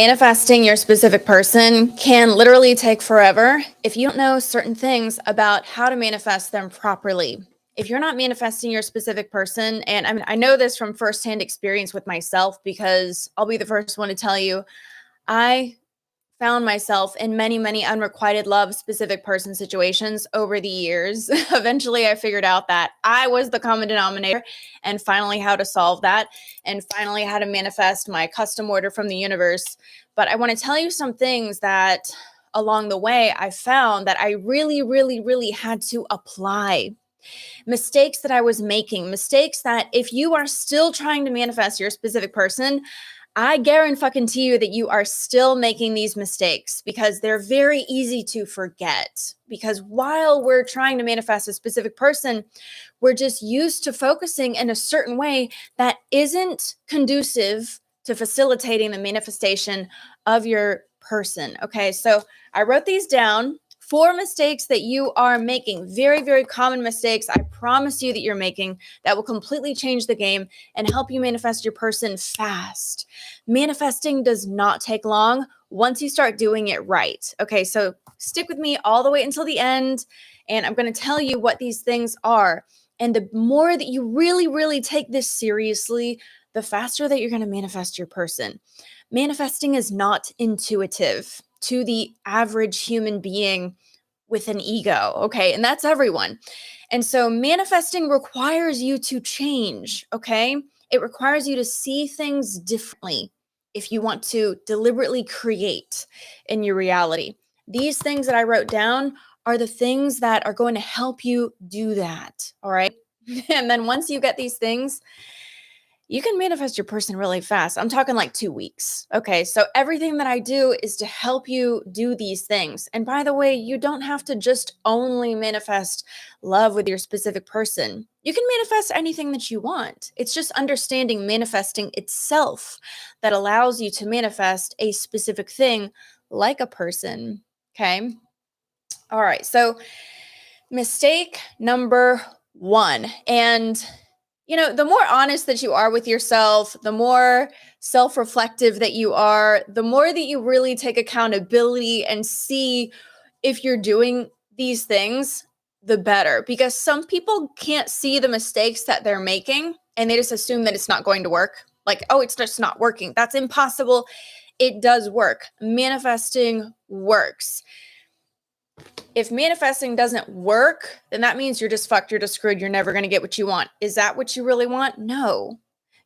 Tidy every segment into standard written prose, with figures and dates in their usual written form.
Manifesting your specific person can literally take forever if you don't know certain things about how to manifest them properly. If you're not manifesting your specific person, and I know this from firsthand experience with myself because I'll be the first one to tell you, I found myself in many, many unrequited love specific person situations over the years. Eventually, I figured out that I was the common denominator and finally how to solve that and finally how to manifest my custom order from the universe. But I want to tell you some things that along the way I found that I really, really, really had to apply. Mistakes that I was making, mistakes that if you are still trying to manifest your specific person, I guarantee you that you are still making these mistakes because they're very easy to forget. Because while we're trying to manifest a specific person, we're just used to focusing in a certain way that isn't conducive to facilitating the manifestation of your person. Okay, so I wrote these down. 4 mistakes that you are making, very, very common mistakes. I promise you that you're making that will completely change the game and help you manifest your person fast. Manifesting does not take long once you start doing it right. Okay, so stick with me all the way until the end, and I'm going to tell you what these things are. And the more that you really, really take this seriously, the faster that you're going to manifest your person. Manifesting is not intuitive to the average human being with an ego, okay? And that's everyone. And so manifesting requires you to change, okay? It requires you to see things differently if you want to deliberately create in your reality. These things that I wrote down are the things that are going to help you do that, all right? And then once you get these things, you can manifest your person really fast. I'm talking like 2 weeks. Okay, so everything that I do is to help you do these things. And by the way, you don't have to just only manifest love with your specific person. You can manifest anything that you want. It's just understanding manifesting itself that allows you to manifest a specific thing like a person. Okay, all right, so mistake number 1. And the more honest that you are with yourself, the more self-reflective that you are, the more that you really take accountability and see if you're doing these things, the better. Because some people can't see the mistakes that they're making and they just assume that it's not going to work. Like, oh, it's just not working. That's impossible. It does work. Manifesting works. If manifesting doesn't work, then that means you're just fucked, you're just screwed, you're never going to get what you want. Is that what you really want? No.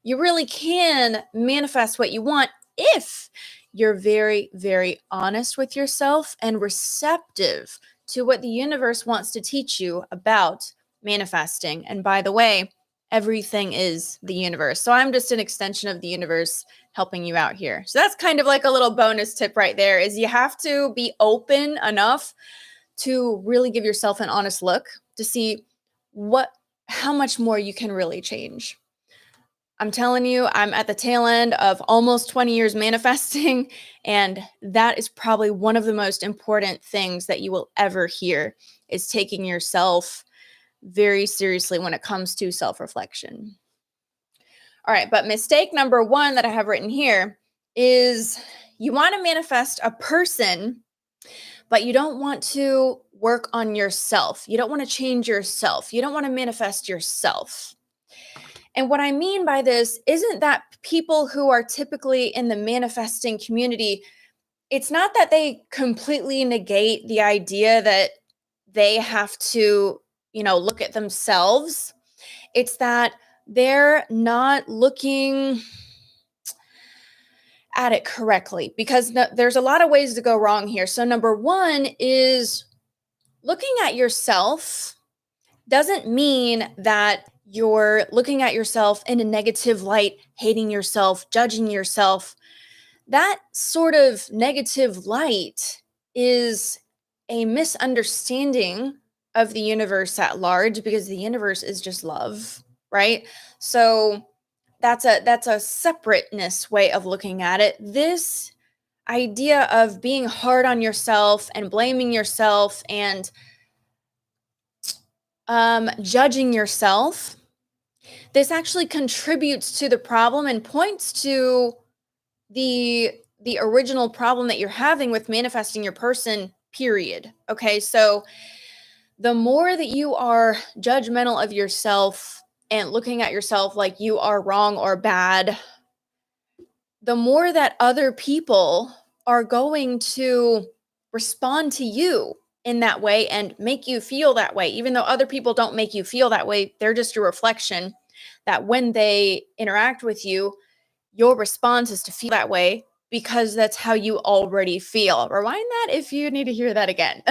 You really can manifest what you want if you're very, very honest with yourself and receptive to what the universe wants to teach you about manifesting. And by the way, everything is the universe. So I'm just an extension of the universe helping you out here. So that's kind of like a little bonus tip right there, is you have to be open enough to really give yourself an honest look to see how much more you can really change. I'm telling you, I'm at the tail end of almost 20 years manifesting, and that is probably one of the most important things that you will ever hear, is taking yourself very seriously when it comes to self-reflection. All right, but mistake number 1 that I have written here is you want to manifest a person, but you don't want to work on yourself. You don't want to change yourself. You don't want to manifest yourself. And what I mean by this isn't that people who are typically in the manifesting community, it's not that they completely negate the idea that they have to, look at themselves. It's that they're not looking at it correctly, because there's a lot of ways to go wrong here. So number 1 is looking at yourself doesn't mean that you're looking at yourself in a negative light, hating yourself, judging yourself. That sort of negative light is a misunderstanding of the universe at large, because the universe is just love, right? So that's a separateness way of looking at it. This idea of being hard on yourself and blaming yourself and judging yourself, this actually contributes to the problem and points to the the original problem that you're having with manifesting your person, period. Okay, so the more that you are judgmental of yourself and looking at yourself like you are wrong or bad, the more that other people are going to respond to you in that way and make you feel that way. Even though other people don't make you feel that way, they're just a reflection that when they interact with you, your response is to feel that way because that's how you already feel. Rewind that if you need to hear that again.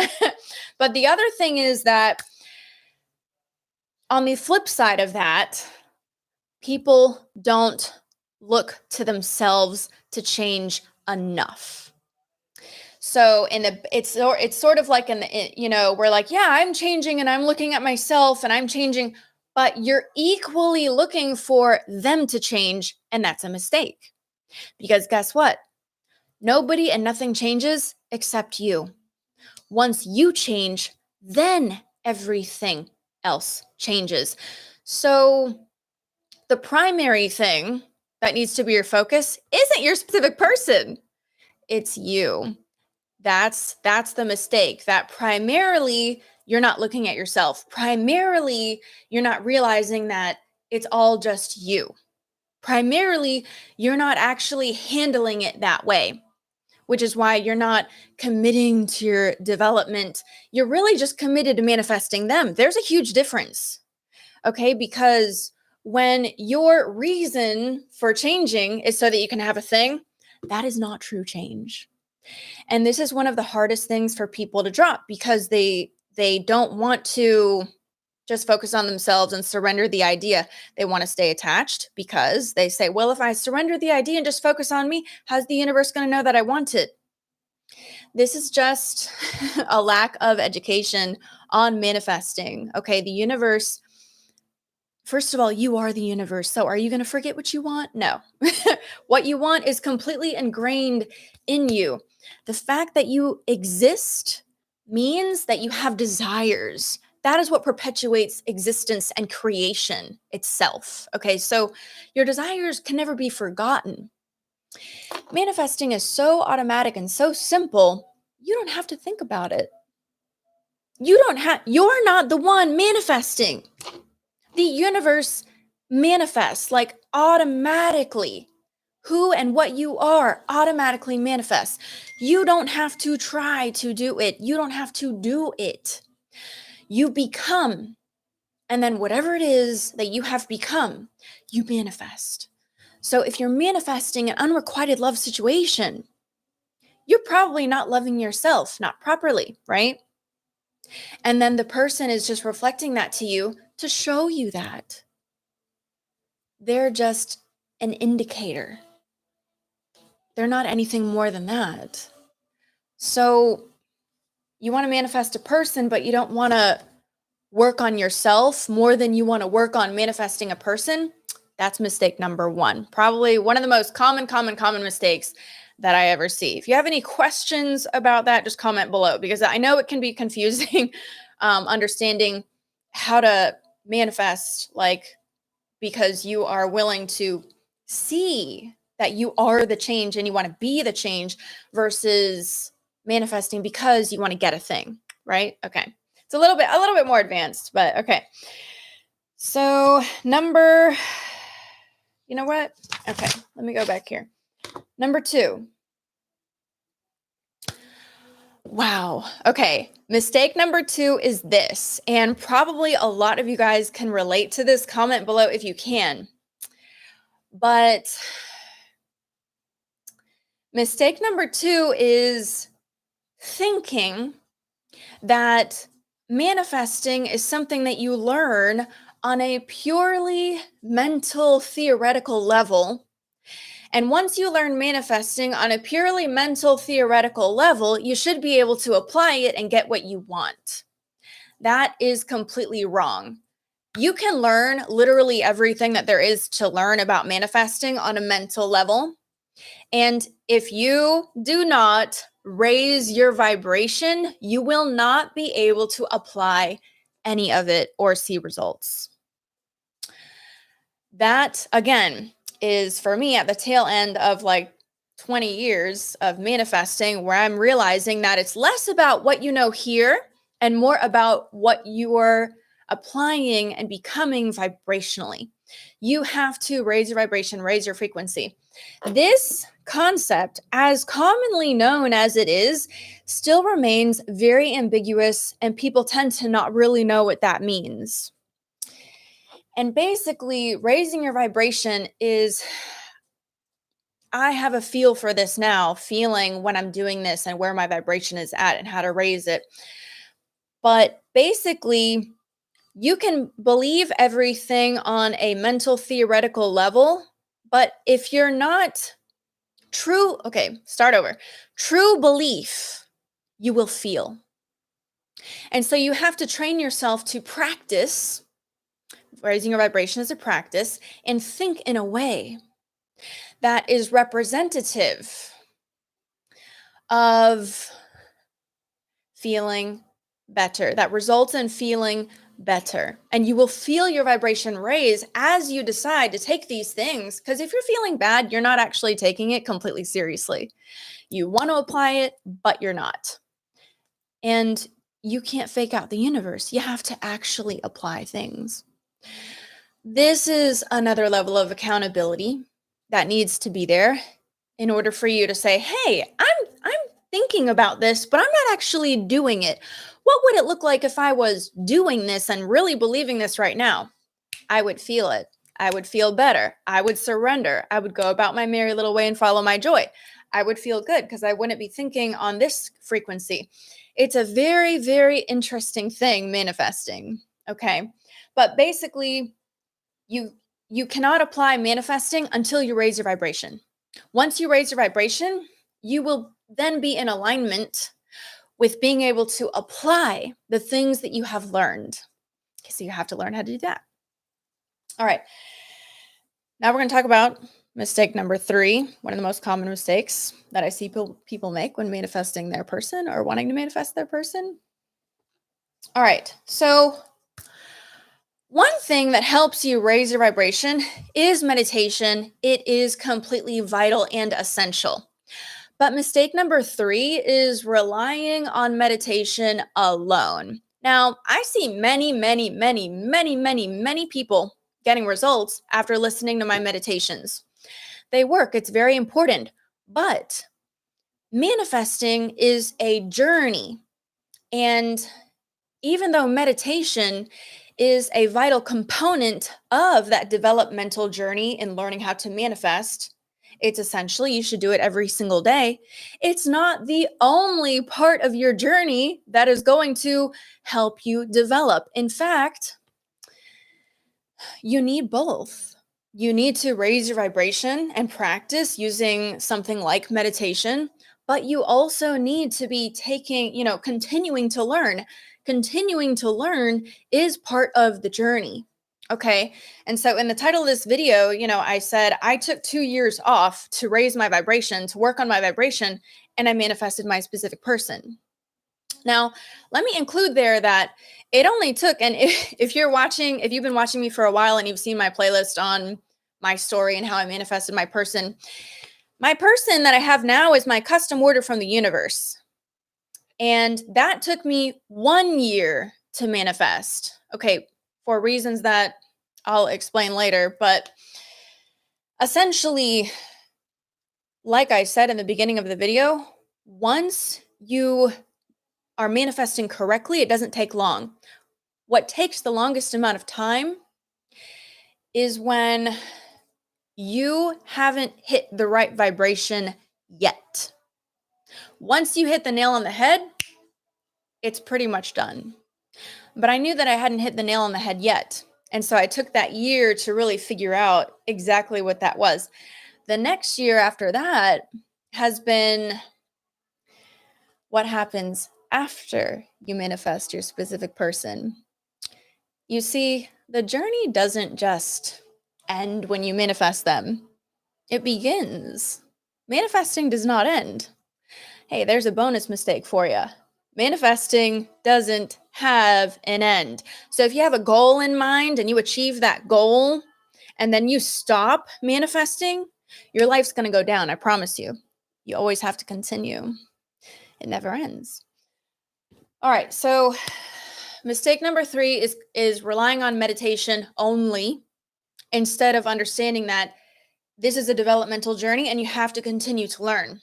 But the other thing is that on the flip side of that, people don't look to themselves to change enough. So it's sort of like we're like, yeah, I'm changing and I'm looking at myself and I'm changing, but you're equally looking for them to change, and that's a mistake. Because guess what? Nobody and nothing changes except you. Once you change, then everything else changes. So the primary thing that needs to be your focus isn't your specific person. It's you. That's the mistake. That primarily you're not looking at yourself. Primarily you're not realizing that it's all just you. Primarily you're not actually handling it that way, which is why you're not committing to your development. You're really just committed to manifesting them. There's a huge difference. Okay, because when your reason for changing is so that you can have a thing, that is not true change. And this is one of the hardest things for people to drop because they don't want to just focus on themselves and surrender the idea. They want to stay attached because they say, well, if I surrender the idea and just focus on me, how's the universe going to know that I want it? This is just a lack of education on manifesting. Okay, the universe, first of all, you are the universe. So are you going to forget what you want? No. What you want is completely ingrained in you. The fact that you exist means that you have desires. That is what perpetuates existence and creation itself. Okay, so your desires can never be forgotten. Manifesting is so automatic and so simple, you don't have to think about it. You're not the one manifesting. The universe manifests like automatically. Who and what you are automatically manifests. You don't have to try to do it. You don't have to do it. You become, and then whatever it is that you have become, you manifest. So if you're manifesting an unrequited love situation, you're probably not loving yourself, not properly, right? And then the person is just reflecting that to you to show you that. They're just an indicator. They're not anything more than that. So you want to manifest a person, but you don't want to work on yourself more than you want to work on manifesting a person. That's mistake number one. Probably one of the most common mistakes that I ever see. If you have any questions about that, just comment below, because I know it can be confusing understanding how to manifest, because you are willing to see that you are the change and you want to be the change versus manifesting because you want to get a thing, right? Okay. It's a little bit more advanced, but okay. So you know what? Okay, let me go back here. Number 2. Wow. Okay. Mistake number 2 is this, and probably a lot of you guys can relate to this. Comment below if you can. But mistake number 2 is thinking that manifesting is something that you learn on a purely mental, theoretical level. And once you learn manifesting on a purely mental, theoretical level, you should be able to apply it and get what you want. That is completely wrong. You can learn literally everything that there is to learn about manifesting on a mental level. And if you do not raise your vibration, you will not be able to apply any of it or see results. That, again, is for me at the tail end of 20 years of manifesting where I'm realizing that it's less about what you know here and more about what you're applying and becoming vibrationally. You have to raise your vibration, raise your frequency. This concept, as commonly known as it is, still remains very ambiguous, and people tend to not really know what that means. And basically, raising your vibration is, I have a feel for this now, feeling when I'm doing this and where my vibration is at and how to raise it. But basically, you can believe everything on a mental theoretical level, but if you're not true belief, you will feel. And so you have to train yourself to practice raising your vibration as a practice and think in a way that is representative of feeling better, that results in feeling better. And you will feel your vibration raise as you decide to take these things. Because if you're feeling bad, you're not actually taking it completely seriously. You want to apply it, but you're not. And you can't fake out the universe. You have to actually apply things. This is another level of accountability that needs to be there in order for you to say, hey, I'm thinking about this, but I'm not actually doing it. What would it look like if I was doing this and really believing this right now? I would feel it. I would feel better. I would surrender. I would go about my merry little way and follow my joy. I would feel good because I wouldn't be thinking on this frequency. It's a very, very interesting thing, manifesting. Okay. But basically, you cannot apply manifesting until you raise your vibration. Once you raise your vibration, you will then be in alignment with being able to apply the things that you have learned. So you have to learn how to do that. All right. Now we're going to talk about mistake number 3, one of the most common mistakes that I see people make when manifesting their person or wanting to manifest their person. All right. So one thing that helps you raise your vibration is meditation. It is completely vital and essential. But mistake number 3 is relying on meditation alone. Now, I see many people getting results after listening to my meditations. They work. It's very important. But manifesting is a journey. And even though meditation is a vital component of that developmental journey in learning how to manifest, it's essentially, you should do it every single day. It's not the only part of your journey that is going to help you develop. In fact, you need both. You need to raise your vibration and practice using something like meditation, but you also need to be continuing to learn. Continuing to learn is part of the journey. Okay. And so in the title of this video, I said I took 2 years off to raise my vibration, to work on my vibration, and I manifested my specific person. Now, let me include there that it only took, and if you've been watching me for a while and you've seen my playlist on my story and how I manifested my person that I have now is my custom order from the universe. And that took me 1 year to manifest. Okay, for reasons that I'll explain later. But essentially, like I said in the beginning of the video, once you are manifesting correctly, it doesn't take long. What takes the longest amount of time is when you haven't hit the right vibration yet. Once you hit the nail on the head, it's pretty much done. But I knew that I hadn't hit the nail on the head yet. And so I took that year to really figure out exactly what that was. The next year after that has been what happens after you manifest your specific person. You see, the journey doesn't just end when you manifest them. It begins. Manifesting does not end. Hey, there's a bonus mistake for you. Manifesting doesn't have an end. So if you have a goal in mind and you achieve that goal and then you stop manifesting, your life's going to go down, I promise you. You always have to continue. It never ends. All right. So mistake number 3 is relying on meditation only instead of understanding that this is a developmental journey and you have to continue to learn.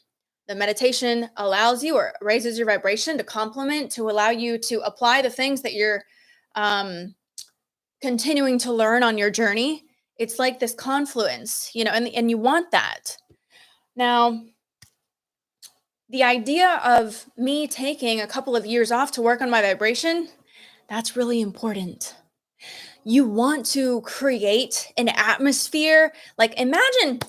The meditation allows you or raises your vibration to complement, to allow you to apply the things that you're continuing to learn on your journey. It's like this confluence, and you want that. Now, the idea of me taking a couple of years off to work on my vibration, that's really important. You want to create an atmosphere. Like imagine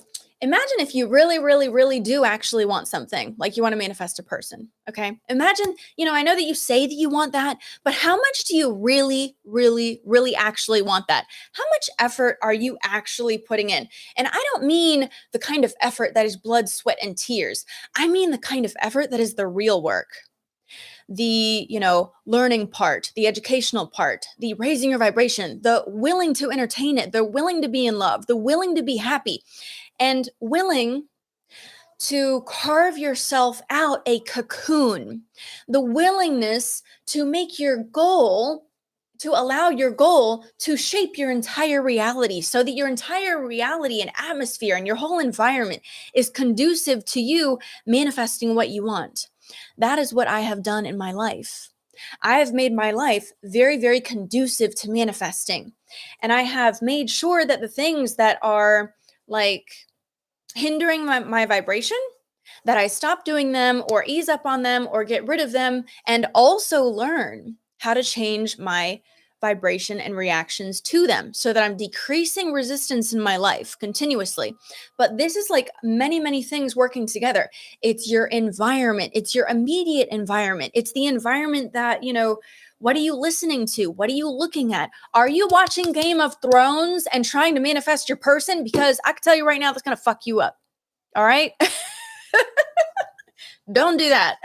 if you really, really, really do actually want something, like you want to manifest a person. Okay. Imagine, I know that you say that you want that, but how much do you really, really, really actually want that? How much effort are you actually putting in? And I don't mean the kind of effort that is blood, sweat, and tears. I mean the kind of effort that is the real work. The learning part, the educational part, the raising your vibration, the willing to entertain it, the willing to be in love, the willing to be happy, and willing to carve yourself out a cocoon, the willingness to make your goal, to allow your goal to shape your entire reality so that your entire reality and atmosphere and your whole environment is conducive to you manifesting what you want. That is what I have done in my life. I have made my life very, very conducive to manifesting. And I have made sure that the things that are like hindering my vibration, that I stop doing them or ease up on them or get rid of them, and also learn how to change my vibration and reactions to them so that I'm decreasing resistance in my life continuously. But this is like many, many things working together. It's your environment. It's your immediate environment. It's the environment that, what are you listening to? What are you looking at? Are you watching Game of Thrones and trying to manifest your person? Because I can tell you right now, that's going to fuck you up. All right? Don't do that.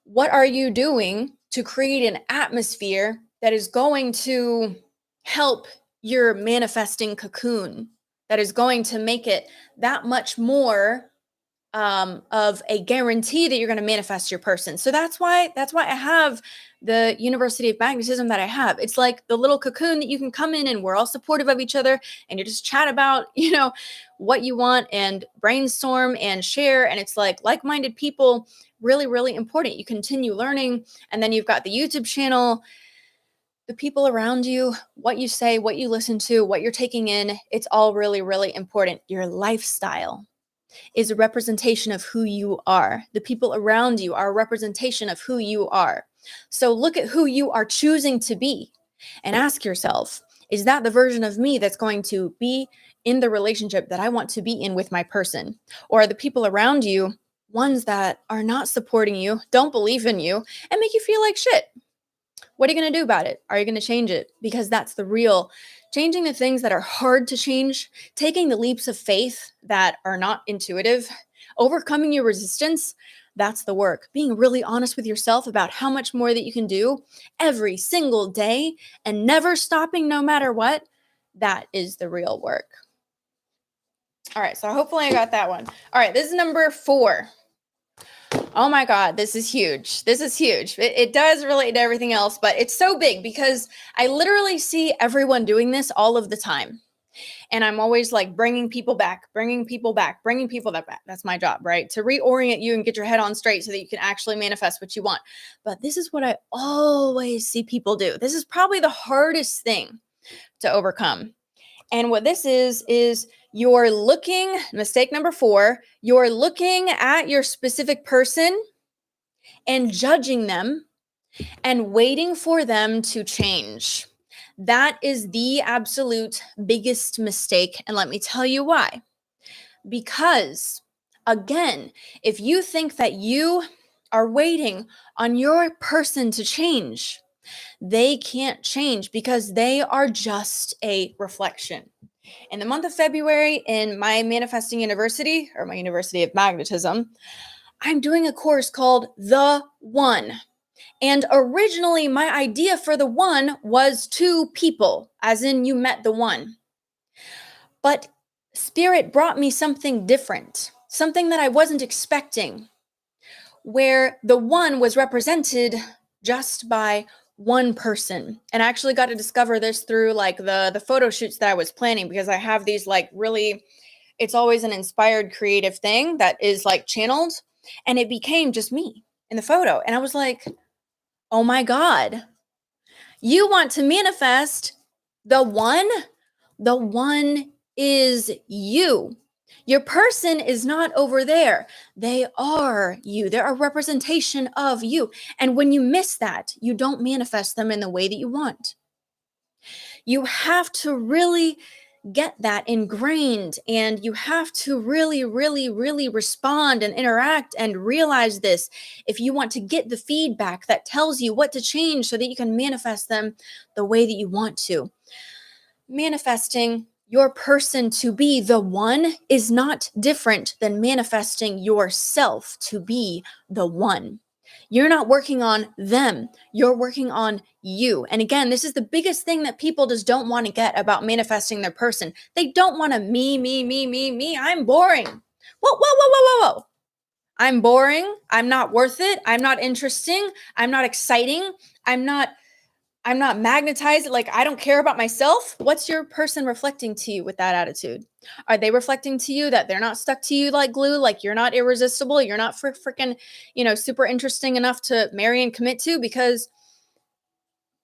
What are you doing to create an atmosphere that is going to help your manifesting cocoon, that is going to make it that much more of a guarantee that you're going to manifest your person? So that's why I have the University of Magnetism that I have. It's like the little cocoon that you can come in and we're all supportive of each other and you just chat about, what you want and brainstorm and share. And it's like-minded people, really, really important. You continue learning. And then you've got the YouTube channel, the people around you, what you say, what you listen to, what you're taking in. It's all really, really important. Your lifestyle is a representation of who you are. The people around you are a representation of who you are. So look at who you are choosing to be and ask yourself, is that the version of me that's going to be in the relationship that I want to be in with my person? Or are the people around you ones that are not supporting you, don't believe in you, and make you feel like shit? What are you going to do about it? Are you going to change it? Because that's the real changing, the things that are hard to change, taking the leaps of faith that are not intuitive, overcoming your resistance. That's the work. Being really honest with yourself about how much more that you can do every single day and never stopping no matter what. That is the real work. All right. So hopefully I got that one. All right. This is number 4. Oh my God, this is huge. This is huge. It does relate to everything else, but it's so big because I literally see everyone doing this all of the time. And I'm always like bringing people back. That's my job, right? To reorient you and get your head on straight so that you can actually manifest what you want. But this is what I always see people do. This is probably the hardest thing to overcome. And what this is you're looking, mistake number 4, you're looking at your specific person and judging them and waiting for them to change. That is the absolute biggest mistake. And let me tell you why. Because, again, if you think that you are waiting on your person to change, they can't change because they are just a reflection. In the month of February, in my Manifesting University, or my University of Magnetism, I'm doing a course called The One. And originally, my idea for the one was 2 people, as in you met the one. But Spirit brought me something different. something that I wasn't expecting, where the one was represented just by one person. And I actually got to discover this through like the photo shoots that I was planning, because I have these like really, it's always an inspired creative thing that is like channeled, and it became just me in the photo. And I was like, oh my God, you want to manifest the one? The one is you. Your person is not over there. They are you. They're a representation of you. And when you miss that, you don't manifest them in the way that you want. You have to really get that ingrained, and you have to really, really, really respond and interact and realize this if you want to get the feedback that tells you what to change so that you can manifest them the way that you want to. Manifesting your person to be the one is not different than manifesting yourself to be the one. You're not working on them, you're working on you. And again, this is the biggest thing that people just don't want to get about manifesting their person. They don't want to me. I'm boring. Whoa. I'm boring. I'm not worth it. I'm not interesting. I'm not exciting. I'm not magnetized. Like, I don't care about myself. What's your person reflecting to you with that attitude? Are they reflecting to you that they're not stuck to you like glue? Like, you're not irresistible. You're not freaking, super interesting enough to marry and commit to, because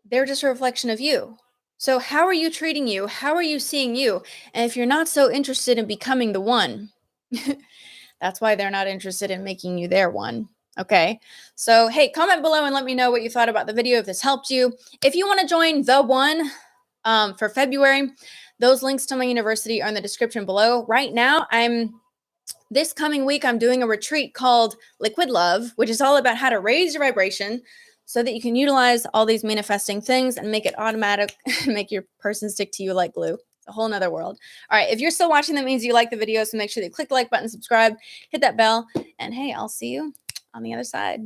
they're just a reflection of you. So how are you treating you? How are you seeing you? And if you're not so interested in becoming the one, that's why they're not interested in making you their one. Okay. So, hey, comment below and let me know what you thought about the video, if this helped you. If you want to join the one for February, those links to my university are in the description below. Right now, this coming week, I'm doing a retreat called Liquid Love, which is all about how to raise your vibration so that you can utilize all these manifesting things and make it automatic, make your person stick to you like glue. It's a whole nother world. All right. If you're still watching, that means you like the video. So make sure that you click the like button, subscribe, hit that bell, and hey, I'll see you on the other side.